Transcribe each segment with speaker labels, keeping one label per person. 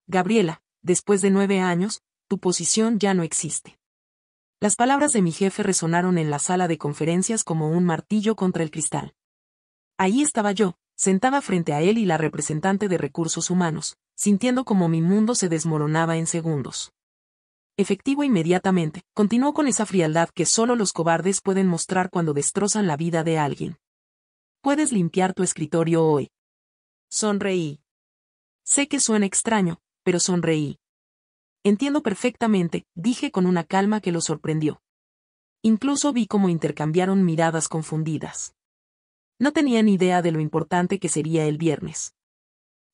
Speaker 1: Gabriela, después de 9 años, tu posición ya no existe. Las palabras de mi jefe resonaron en la sala de conferencias como un martillo contra el cristal. Ahí estaba yo, sentada frente a él y la representante de recursos humanos, sintiendo como mi mundo se desmoronaba en segundos. Efectivo inmediatamente, continuó con esa frialdad que solo los cobardes pueden mostrar cuando destrozan la vida de alguien. Puedes limpiar tu escritorio hoy. Sonreí. Sé que suena extraño, pero sonreí. Entiendo perfectamente, dije con una calma que lo sorprendió. Incluso vi cómo intercambiaron miradas confundidas. No tenía ni idea de lo importante que sería el viernes.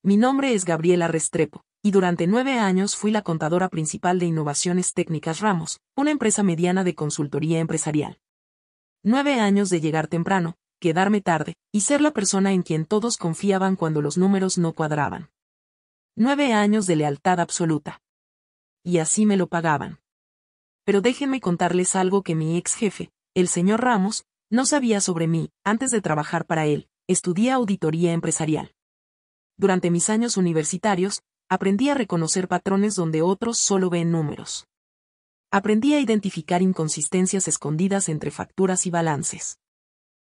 Speaker 1: Mi nombre es Gabriela Restrepo, y durante 9 años fui la contadora principal de Innovaciones Técnicas Ramos, una empresa mediana de consultoría empresarial. 9 años de llegar temprano, quedarme tarde, y ser la persona en quien todos confiaban cuando los números no cuadraban. 9 años de lealtad absoluta. Y así me lo pagaban. Pero déjenme contarles algo que mi ex jefe, el señor Ramos, no sabía sobre mí. Antes de trabajar para él, estudié auditoría empresarial. Durante mis años universitarios, aprendí a reconocer patrones donde otros solo ven números. Aprendí a identificar inconsistencias escondidas entre facturas y balances.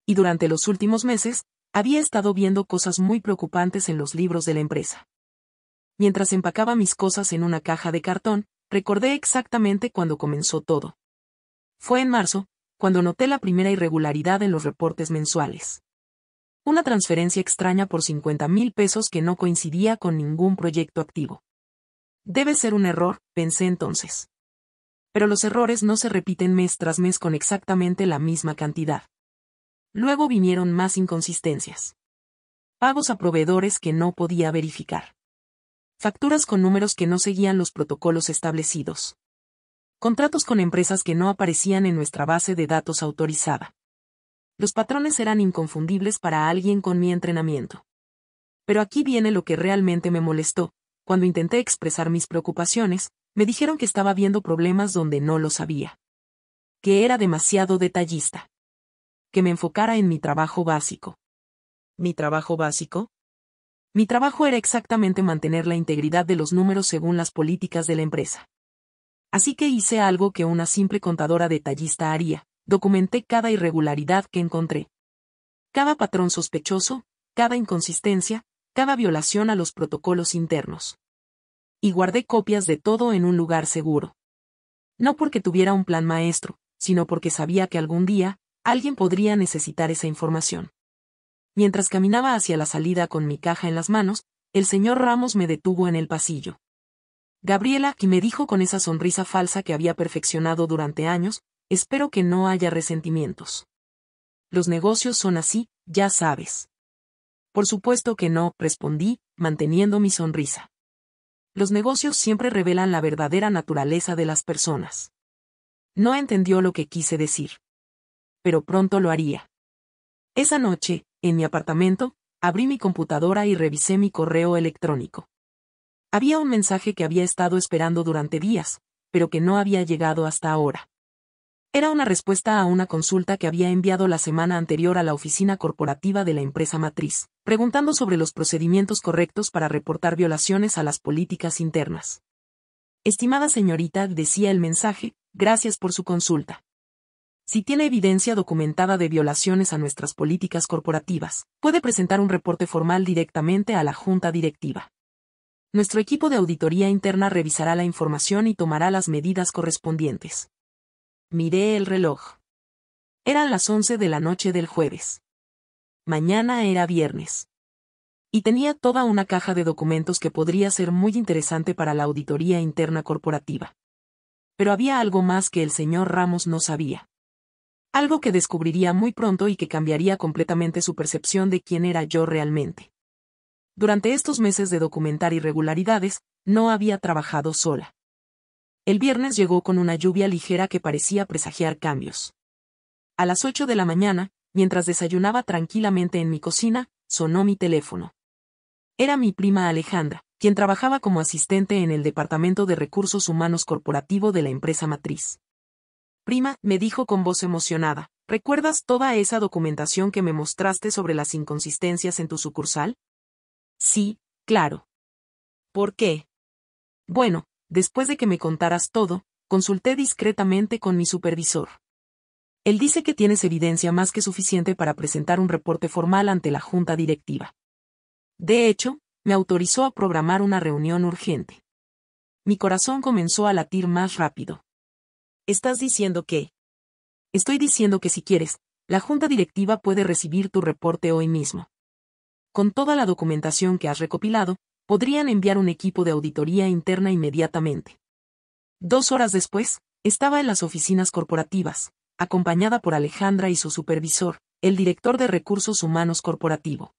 Speaker 1: Y durante los últimos meses, había estado viendo cosas muy preocupantes en los libros de la empresa. Mientras empacaba mis cosas en una caja de cartón, recordé exactamente cuando comenzó todo. Fue en marzo, cuando noté la primera irregularidad en los reportes mensuales. Una transferencia extraña por 50,000 pesos que no coincidía con ningún proyecto activo. Debe ser un error, pensé entonces. Pero los errores no se repiten mes tras mes con exactamente la misma cantidad. Luego vinieron más inconsistencias. Pagos a proveedores que no podía verificar. Facturas con números que no seguían los protocolos establecidos. Contratos con empresas que no aparecían en nuestra base de datos autorizada. Los patrones eran inconfundibles para alguien con mi entrenamiento. Pero aquí viene lo que realmente me molestó. Cuando intenté expresar mis preocupaciones, me dijeron que estaba viendo problemas donde no los había. Que era demasiado detallista. Que me enfocara en mi trabajo básico. ¿Mi trabajo básico? Mi trabajo era exactamente mantener la integridad de los números según las políticas de la empresa. Así que hice algo que una simple contadora detallista haría. Documenté cada irregularidad que encontré. Cada patrón sospechoso, cada inconsistencia, cada violación a los protocolos internos. Y guardé copias de todo en un lugar seguro. No porque tuviera un plan maestro, sino porque sabía que algún día, alguien podría necesitar esa información. Mientras caminaba hacia la salida con mi caja en las manos, el señor Ramos me detuvo en el pasillo. Gabriela, y me dijo con esa sonrisa falsa que había perfeccionado durante años, espero que no haya resentimientos. Los negocios son así, ya sabes. Por supuesto que no, respondí, manteniendo mi sonrisa. Los negocios siempre revelan la verdadera naturaleza de las personas. No entendió lo que quise decir. Pero pronto lo haría. Esa noche, en mi apartamento, abrí mi computadora y revisé mi correo electrónico. Había un mensaje que había estado esperando durante días, pero que no había llegado hasta ahora. Era una respuesta a una consulta que había enviado la semana anterior a la oficina corporativa de la empresa matriz, preguntando sobre los procedimientos correctos para reportar violaciones a las políticas internas. Estimada señorita, decía el mensaje, gracias por su consulta. Si tiene evidencia documentada de violaciones a nuestras políticas corporativas, puede presentar un reporte formal directamente a la junta directiva. Nuestro equipo de auditoría interna revisará la información y tomará las medidas correspondientes. Miré el reloj. Eran las 11 de la noche del jueves. Mañana era viernes. Y tenía toda una caja de documentos que podría ser muy interesante para la auditoría interna corporativa. Pero había algo más que el señor Ramos no sabía. Algo que descubriría muy pronto y que cambiaría completamente su percepción de quién era yo realmente. Durante estos meses de documentar irregularidades, no había trabajado sola. El viernes llegó con una lluvia ligera que parecía presagiar cambios. A las 8 de la mañana, mientras desayunaba tranquilamente en mi cocina, sonó mi teléfono. Era mi prima Alejandra, quien trabajaba como asistente en el Departamento de Recursos Humanos Corporativo de la empresa matriz. Prima, me dijo con voz emocionada, ¿recuerdas toda esa documentación que me mostraste sobre las inconsistencias en tu sucursal? Sí, claro. ¿Por qué? Bueno, después de que me contaras todo, consulté discretamente con mi supervisor. Él dice que tienes evidencia más que suficiente para presentar un reporte formal ante la junta directiva. De hecho, me autorizó a programar una reunión urgente. Mi corazón comenzó a latir más rápido. ¿Estás diciendo qué? Estoy diciendo que si quieres, la junta directiva puede recibir tu reporte hoy mismo. Con toda la documentación que has recopilado, podrían enviar un equipo de auditoría interna inmediatamente. 2 horas después, estaba en las oficinas corporativas, acompañada por Alejandra y su supervisor, el director de recursos humanos corporativo.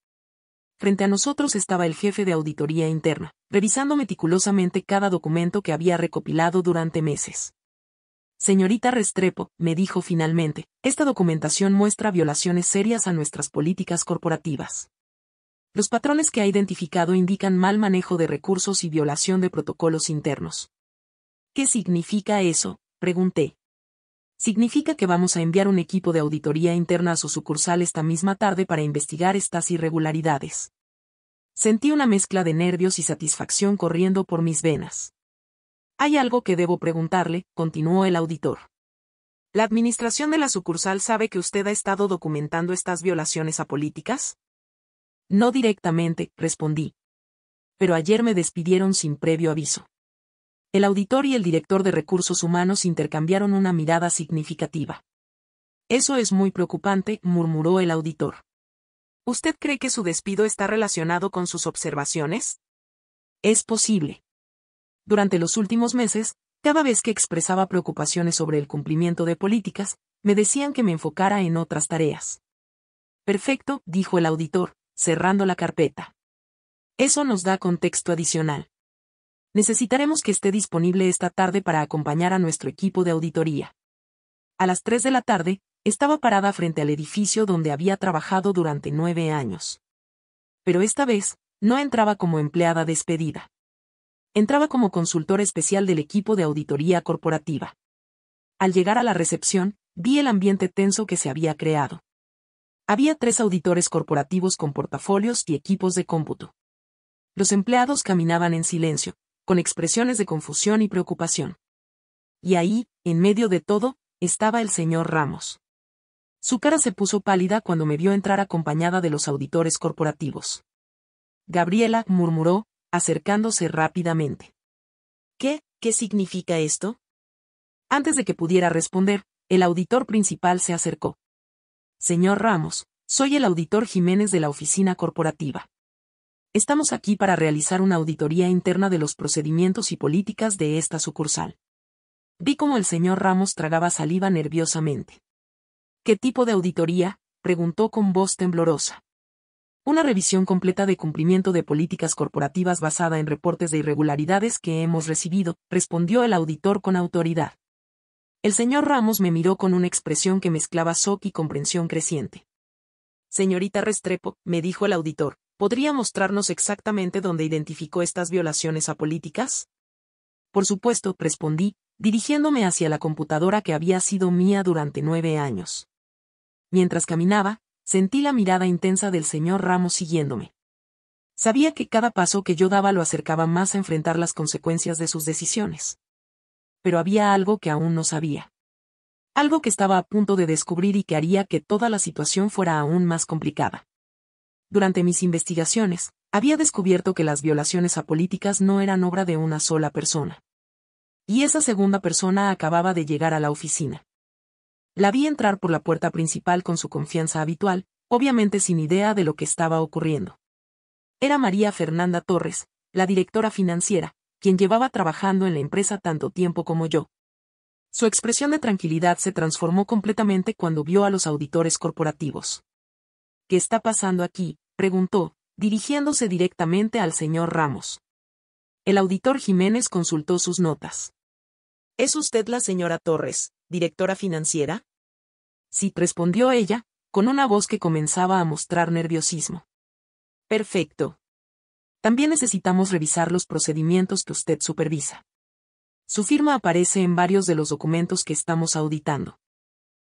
Speaker 1: Frente a nosotros estaba el jefe de auditoría interna, revisando meticulosamente cada documento que había recopilado durante meses. Señorita Restrepo, me dijo finalmente, esta documentación muestra violaciones serias a nuestras políticas corporativas. Los patrones que ha identificado indican mal manejo de recursos y violación de protocolos internos. ¿Qué significa eso?, pregunté. Significa que vamos a enviar un equipo de auditoría interna a su sucursal esta misma tarde para investigar estas irregularidades. Sentí una mezcla de nervios y satisfacción corriendo por mis venas. Hay algo que debo preguntarle, continuó el auditor. ¿La administración de la sucursal sabe que usted ha estado documentando estas violaciones a políticas? No directamente, respondí. Pero ayer me despidieron sin previo aviso. El auditor y el director de recursos humanos intercambiaron una mirada significativa. Eso es muy preocupante, murmuró el auditor. ¿Usted cree que su despido está relacionado con sus observaciones? Es posible. Durante los últimos meses, cada vez que expresaba preocupaciones sobre el cumplimiento de políticas, me decían que me enfocara en otras tareas. Perfecto, dijo el auditor, cerrando la carpeta. Eso nos da contexto adicional. Necesitaremos que esté disponible esta tarde para acompañar a nuestro equipo de auditoría. A las 3 de la tarde, estaba parada frente al edificio donde había trabajado durante 9 años. Pero esta vez, no entraba como empleada despedida. Entraba como consultor especial del equipo de auditoría corporativa. Al llegar a la recepción, vi el ambiente tenso que se había creado. Había 3 auditores corporativos con portafolios y equipos de cómputo. Los empleados caminaban en silencio, con expresiones de confusión y preocupación. Y ahí, en medio de todo, estaba el señor Ramos. Su cara se puso pálida cuando me vio entrar acompañada de los auditores corporativos. Gabriela, murmuró, acercándose rápidamente. ¿Qué significa esto? Antes de que pudiera responder, el auditor principal se acercó. Señor Ramos, soy el auditor Jiménez de la oficina corporativa. Estamos aquí para realizar una auditoría interna de los procedimientos y políticas de esta sucursal. Vi cómo el señor Ramos tragaba saliva nerviosamente. ¿Qué tipo de auditoría?, preguntó con voz temblorosa. Una revisión completa de cumplimiento de políticas corporativas basada en reportes de irregularidades que hemos recibido, respondió el auditor con autoridad. El señor Ramos me miró con una expresión que mezclaba shock y comprensión creciente. Señorita Restrepo, me dijo el auditor, ¿podría mostrarnos exactamente dónde identificó estas violaciones a políticas? Por supuesto, respondí, dirigiéndome hacia la computadora que había sido mía durante 9 años. Mientras caminaba, sentí la mirada intensa del señor Ramos siguiéndome. Sabía que cada paso que yo daba lo acercaba más a enfrentar las consecuencias de sus decisiones. Pero había algo que aún no sabía. Algo que estaba a punto de descubrir y que haría que toda la situación fuera aún más complicada. Durante mis investigaciones, había descubierto que las violaciones a políticas no eran obra de una sola persona. Y esa segunda persona acababa de llegar a la oficina. La vi entrar por la puerta principal con su confianza habitual, obviamente sin idea de lo que estaba ocurriendo. Era María Fernanda Torres, la directora financiera, quien llevaba trabajando en la empresa tanto tiempo como yo. Su expresión de tranquilidad se transformó completamente cuando vio a los auditores corporativos. ¿Qué está pasando aquí?, preguntó, dirigiéndose directamente al señor Ramos. El auditor Jiménez consultó sus notas. ¿Es usted la señora Torres, directora financiera? Sí, respondió ella, con una voz que comenzaba a mostrar nerviosismo. Perfecto. También necesitamos revisar los procedimientos que usted supervisa. Su firma aparece en varios de los documentos que estamos auditando.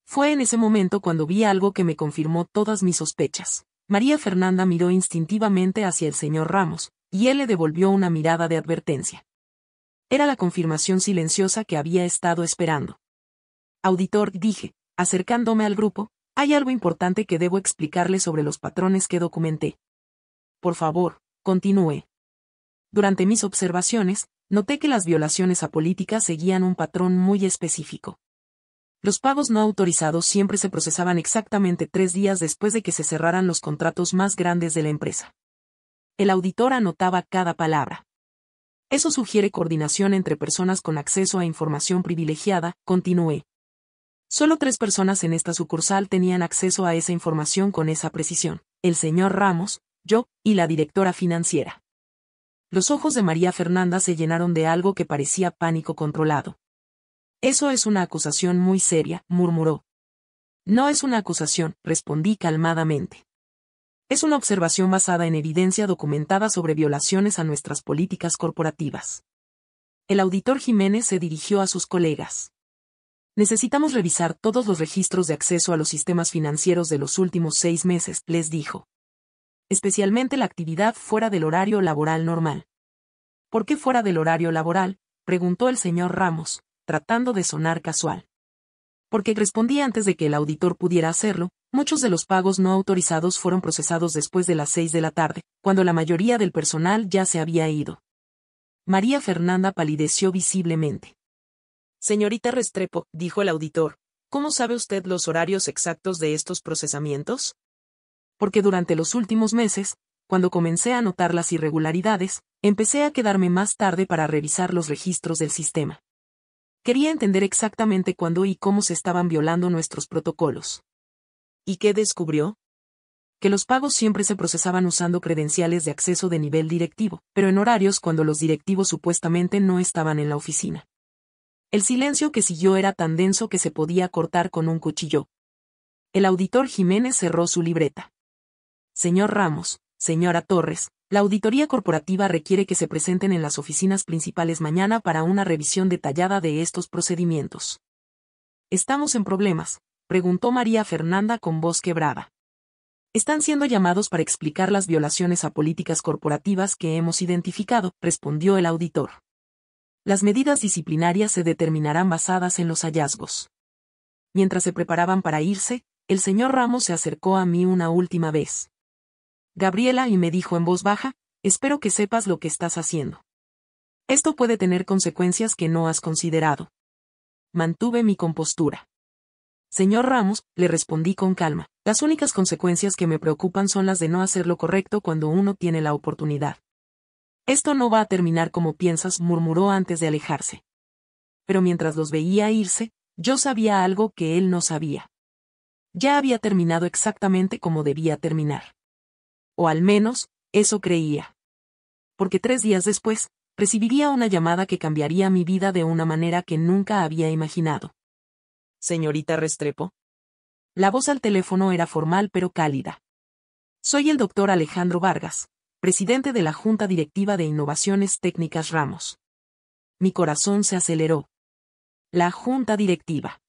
Speaker 1: Fue en ese momento cuando vi algo que me confirmó todas mis sospechas. María Fernanda miró instintivamente hacia el señor Ramos, y él le devolvió una mirada de advertencia. Era la confirmación silenciosa que había estado esperando. Auditor, dije, acercándome al grupo, hay algo importante que debo explicarle sobre los patrones que documenté. Por favor, continúe. Durante mis observaciones, noté que las violaciones a políticas seguían un patrón muy específico. Los pagos no autorizados siempre se procesaban exactamente 3 días después de que se cerraran los contratos más grandes de la empresa. El auditor anotaba cada palabra. Eso sugiere coordinación entre personas con acceso a información privilegiada, continué. Solo 3 personas en esta sucursal tenían acceso a esa información con esa precisión: el señor Ramos, yo, y la directora financiera. Los ojos de María Fernanda se llenaron de algo que parecía pánico controlado. Eso es una acusación muy seria, murmuró. No es una acusación, respondí calmadamente. Es una observación basada en evidencia documentada sobre violaciones a nuestras políticas corporativas. El auditor Jiménez se dirigió a sus colegas. Necesitamos revisar todos los registros de acceso a los sistemas financieros de los últimos 6 meses, les dijo. Especialmente la actividad fuera del horario laboral normal. ¿Por qué fuera del horario laboral?, preguntó el señor Ramos, tratando de sonar casual. Porque respondí antes de que el auditor pudiera hacerlo, muchos de los pagos no autorizados fueron procesados después de las 6 de la tarde, cuando la mayoría del personal ya se había ido. María Fernanda palideció visiblemente. Señorita Restrepo, dijo el auditor, ¿cómo sabe usted los horarios exactos de estos procesamientos? Porque durante los últimos meses, cuando comencé a notar las irregularidades, empecé a quedarme más tarde para revisar los registros del sistema. Quería entender exactamente cuándo y cómo se estaban violando nuestros protocolos. ¿Y qué descubrió? Que los pagos siempre se procesaban usando credenciales de acceso de nivel directivo, pero en horarios cuando los directivos supuestamente no estaban en la oficina. El silencio que siguió era tan denso que se podía cortar con un cuchillo. El auditor Jiménez cerró su libreta. Señor Ramos, señora Torres, la auditoría corporativa requiere que se presenten en las oficinas principales mañana para una revisión detallada de estos procedimientos. ¿Estamos en problemas?, preguntó María Fernanda con voz quebrada. Están siendo llamados para explicar las violaciones a políticas corporativas que hemos identificado, respondió el auditor. Las medidas disciplinarias se determinarán basadas en los hallazgos. Mientras se preparaban para irse, el señor Ramos se acercó a mí una última vez. Gabriela, y me dijo en voz baja, espero que sepas lo que estás haciendo. Esto puede tener consecuencias que no has considerado. Mantuve mi compostura. Señor Ramos, le respondí con calma, las únicas consecuencias que me preocupan son las de no hacer lo correcto cuando uno tiene la oportunidad. Esto no va a terminar como piensas, murmuró antes de alejarse. Pero mientras los veía irse, yo sabía algo que él no sabía. Ya había terminado exactamente como debía terminar. O al menos, eso creía. Porque 3 días después, recibiría una llamada que cambiaría mi vida de una manera que nunca había imaginado. Señorita Restrepo. La voz al teléfono era formal pero cálida. Soy el doctor Alejandro Vargas, presidente de la Junta Directiva de Innovaciones Técnicas Ramos. Mi corazón se aceleró. La Junta Directiva.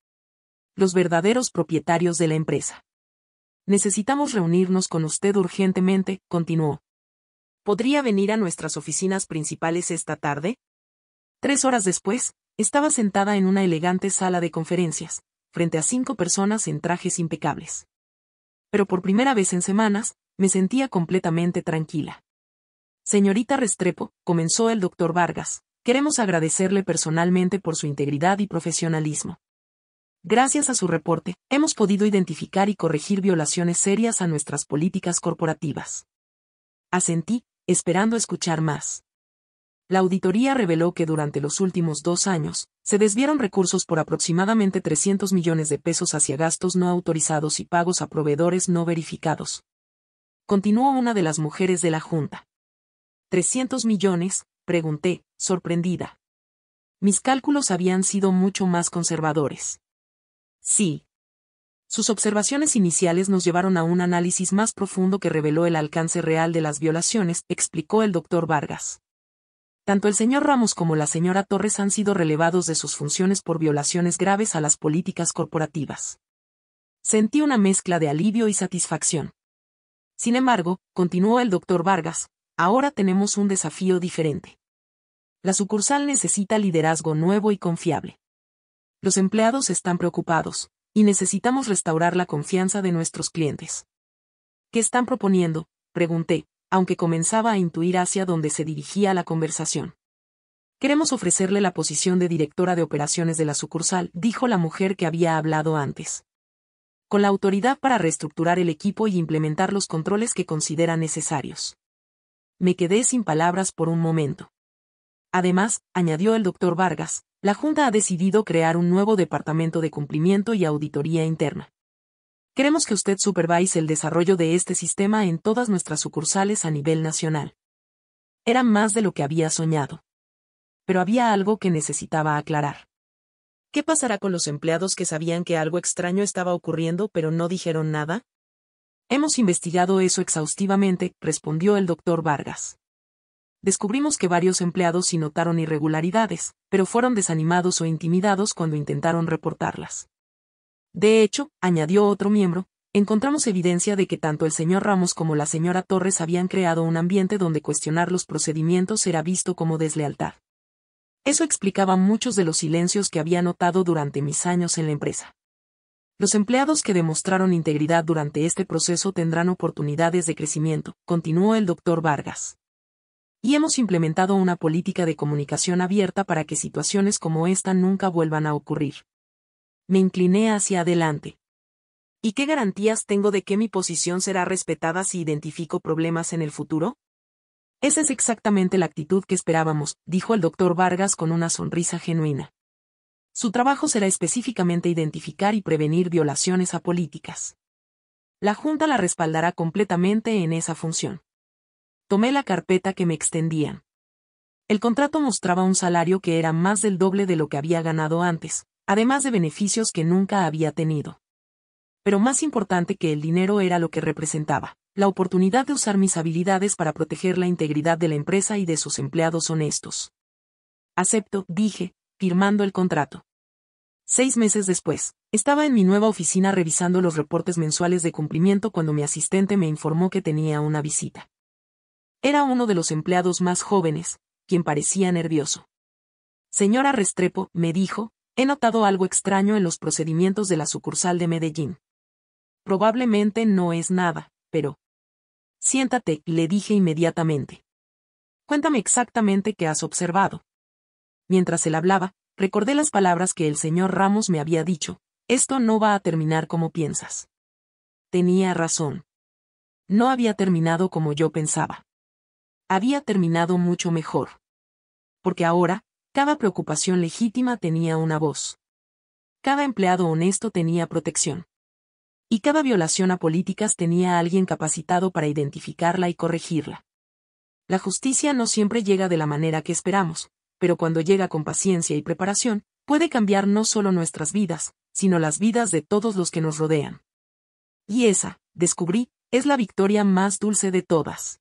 Speaker 1: Los verdaderos propietarios de la empresa. Necesitamos reunirnos con usted urgentemente, continuó. ¿Podría venir a nuestras oficinas principales esta tarde? 3 horas después, estaba sentada en una elegante sala de conferencias, frente a 5 personas en trajes impecables. Pero por primera vez en semanas, me sentía completamente tranquila. Señorita Restrepo, comenzó el doctor Vargas, queremos agradecerle personalmente por su integridad y profesionalismo. Gracias a su reporte, hemos podido identificar y corregir violaciones serias a nuestras políticas corporativas. Asentí, esperando escuchar más. La auditoría reveló que durante los últimos 2 años, se desviaron recursos por aproximadamente 300 millones de pesos hacia gastos no autorizados y pagos a proveedores no verificados. Continuó una de las mujeres de la Junta. ¿300 millones?, pregunté, sorprendida. Mis cálculos habían sido mucho más conservadores. Sí. Sus observaciones iniciales nos llevaron a un análisis más profundo que reveló el alcance real de las violaciones, explicó el doctor Vargas. Tanto el señor Ramos como la señora Torres han sido relevados de sus funciones por violaciones graves a las políticas corporativas. Sentí una mezcla de alivio y satisfacción. Sin embargo, continuó el doctor Vargas, ahora tenemos un desafío diferente. La sucursal necesita liderazgo nuevo y confiable. Los empleados están preocupados, y necesitamos restaurar la confianza de nuestros clientes. ¿Qué están proponiendo?, pregunté, aunque comenzaba a intuir hacia dónde se dirigía la conversación. Queremos ofrecerle la posición de directora de operaciones de la sucursal, dijo la mujer que había hablado antes. Con la autoridad para reestructurar el equipo y implementar los controles que considera necesarios. Me quedé sin palabras por un momento. Además, añadió el doctor Vargas, la Junta ha decidido crear un nuevo departamento de cumplimiento y auditoría interna. Queremos que usted supervise el desarrollo de este sistema en todas nuestras sucursales a nivel nacional. Era más de lo que había soñado. Pero había algo que necesitaba aclarar. ¿Qué pasará con los empleados que sabían que algo extraño estaba ocurriendo pero no dijeron nada? Hemos investigado eso exhaustivamente, respondió el doctor Vargas. Descubrimos que varios empleados sí notaron irregularidades, pero fueron desanimados o intimidados cuando intentaron reportarlas. De hecho, añadió otro miembro, encontramos evidencia de que tanto el señor Ramos como la señora Torres habían creado un ambiente donde cuestionar los procedimientos era visto como deslealtad. Eso explicaba muchos de los silencios que había notado durante mis años en la empresa. Los empleados que demostraron integridad durante este proceso tendrán oportunidades de crecimiento, continuó el doctor Vargas. Y hemos implementado una política de comunicación abierta para que situaciones como esta nunca vuelvan a ocurrir. Me incliné hacia adelante. ¿Y qué garantías tengo de que mi posición será respetada si identifico problemas en el futuro? Esa es exactamente la actitud que esperábamos, dijo el doctor Vargas con una sonrisa genuina. Su trabajo será específicamente identificar y prevenir violaciones a políticas. La Junta la respaldará completamente en esa función. Tomé la carpeta que me extendían. El contrato mostraba un salario que era más del doble de lo que había ganado antes, además de beneficios que nunca había tenido. Pero más importante que el dinero era lo que representaba, la oportunidad de usar mis habilidades para proteger la integridad de la empresa y de sus empleados honestos. Acepto, dije, firmando el contrato. 6 meses después, estaba en mi nueva oficina revisando los reportes mensuales de cumplimiento cuando mi asistente me informó que tenía una visita. Era uno de los empleados más jóvenes, quien parecía nervioso. Señora Restrepo, me dijo, he notado algo extraño en los procedimientos de la sucursal de Medellín. Probablemente no es nada, pero... Siéntate, le dije inmediatamente. Cuéntame exactamente qué has observado. Mientras él hablaba, recordé las palabras que el señor Ramos me había dicho, esto no va a terminar como piensas. Tenía razón. No había terminado como yo pensaba. Había terminado mucho mejor. Porque ahora, cada preocupación legítima tenía una voz. Cada empleado honesto tenía protección. Y cada violación a políticas tenía a alguien capacitado para identificarla y corregirla. La justicia no siempre llega de la manera que esperamos, pero cuando llega con paciencia y preparación, puede cambiar no solo nuestras vidas, sino las vidas de todos los que nos rodean. Y esa, descubrí, es la victoria más dulce de todas.